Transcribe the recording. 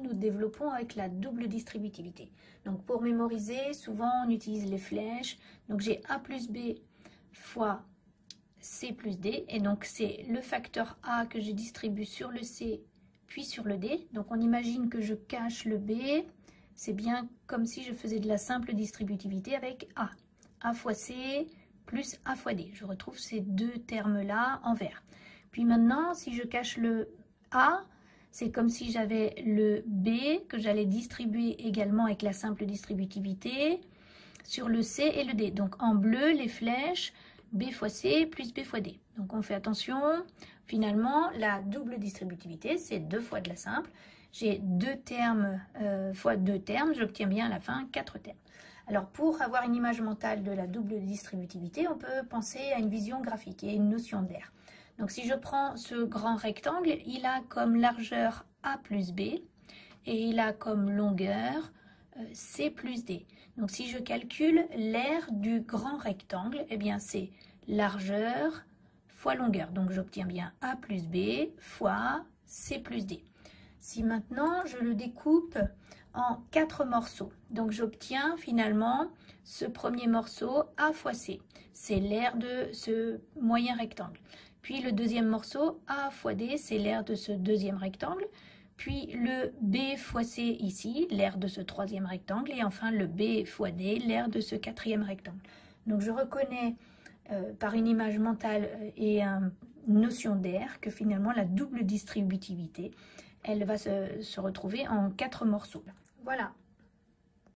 Nous développons avec la double distributivité. Donc pour mémoriser, souvent on utilise les flèches. Donc j'ai A plus B fois C plus D. Et donc c'est le facteur A que je distribue sur le C puis sur le D. Donc on imagine que je cache le B. C'est bien comme si je faisais de la simple distributivité avec A. A fois C plus A fois D. Je retrouve ces deux termes-là en vert. Puis maintenant, si je cache le A, c'est comme si j'avais le B que j'allais distribuer également avec la simple distributivité sur le C et le D. Donc en bleu, les flèches, B fois C plus B fois D. Donc on fait attention. Finalement, la double distributivité, c'est 2 fois de la simple. J'ai 2 termes fois 2 termes, j'obtiens bien à la fin 4 termes. Alors pour avoir une image mentale de la double distributivité, on peut penser à une vision graphique et une notion d'aire. Donc si je prends ce grand rectangle, il a comme largeur A plus B et il a comme longueur C plus D. Donc si je calcule l'aire du grand rectangle, eh bien c'est largeur fois longueur. Donc j'obtiens bien A plus B fois C plus D. Si maintenant je le découpe en 4 morceaux, donc j'obtiens finalement ce premier morceau A fois C. C'est l'aire de ce moyen rectangle. Puis le deuxième morceau, A fois D, c'est l'aire de ce deuxième rectangle. Puis le B fois C ici, l'aire de ce troisième rectangle. Et enfin le B fois D, l'aire de ce quatrième rectangle. Donc je reconnais par une image mentale et une notion d'aire que finalement la double distributivité, elle va se retrouver en 4 morceaux. Voilà.